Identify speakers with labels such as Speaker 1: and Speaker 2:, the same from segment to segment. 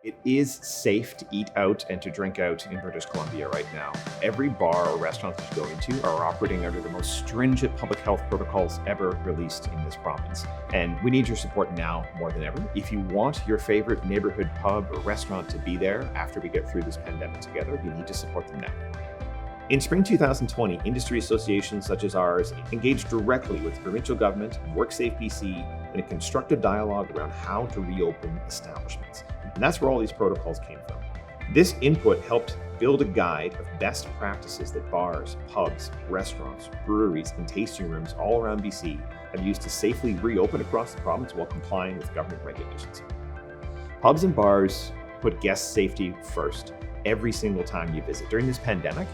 Speaker 1: It is safe to eat out and to drink out in British Columbia right now. Every bar or restaurant that you go into are operating under the most stringent public health protocols ever released in this province. And we need your support now more than ever. If you want your favorite neighborhood pub or restaurant to be there after we get through this pandemic together, you need to support them now. In spring 2020, industry associations such as ours engaged directly with the provincial government and WorkSafe BC in a constructive dialogue around how to reopen establishments. And that's where all these protocols came from. This input helped build a guide of best practices that bars, pubs, restaurants, breweries, and tasting rooms all around BC have used to safely reopen across the province while complying with government regulations. Pubs and bars put guest safety first every single time you visit. During this pandemic,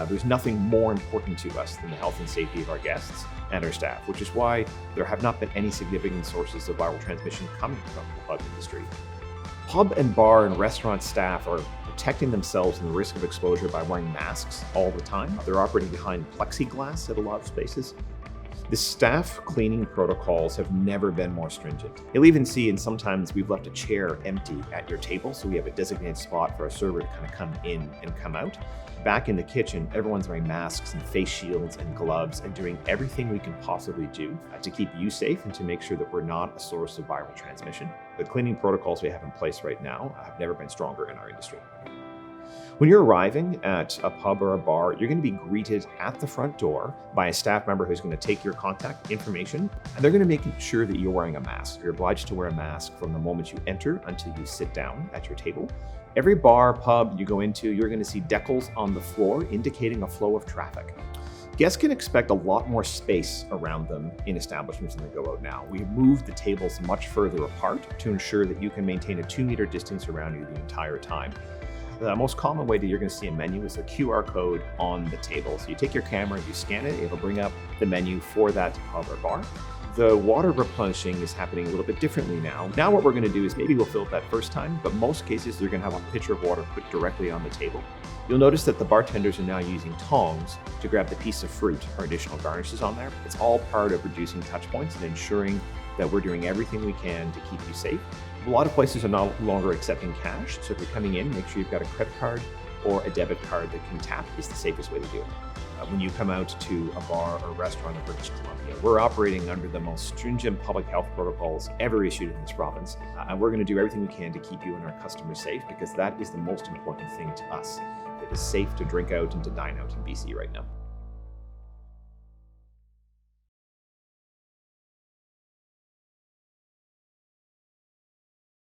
Speaker 1: there's nothing more important to us than the health and safety of our guests and our staff, which is why there have not been any significant sources of viral transmission coming from the pub industry. Pub and bar and restaurant staff are protecting themselves from the risk of exposure by wearing masks all the time. They're operating behind plexiglass at a lot of spaces. The staff cleaning protocols have never been more stringent. You'll even see, and sometimes we've left a chair empty at your table, so we have a designated spot for a server to kind of come in and come out. Back in the kitchen, everyone's wearing masks and face shields and gloves and doing everything we can possibly do to keep you safe and to make sure that we're not a source of viral transmission. The cleaning protocols we have in place right now have never been stronger in our industry. When you're arriving at a pub or a bar, you're going to be greeted at the front door by a staff member who's going to take your contact information, and they're going to make sure that you're wearing a mask. You're obliged to wear a mask from the moment you enter until you sit down at your table. Every bar, pub you go into, you're going to see decals on the floor indicating a flow of traffic. Guests can expect a lot more space around them in establishments than they go out now. We've moved the tables much further apart to ensure that you can maintain a 2-meter distance around you the entire time. The most common way that you're going to see a menu is a QR code on the table. So you take your camera, you scan it, it'll bring up the menu for that pub or bar. The water replenishing is happening a little bit differently now. Now what we're going to do is maybe we'll fill it that first time, but most cases you're going to have a pitcher of water put directly on the table. You'll notice that the bartenders are now using tongs to grab the piece of fruit or additional garnishes on there. It's all part of reducing touch points and ensuring that we're doing everything we can to keep you safe. A lot of places are no longer accepting cash, so if you're coming in, make sure you've got a credit card or a debit card that can tap is the safest way to do it. When you come out to a bar or restaurant in British Columbia, we're operating under the most stringent public health protocols ever issued in this province, and we're going to do everything we can to keep you and our customers safe because that is the most important thing to us. It is safe to drink out and to dine out in BC right now.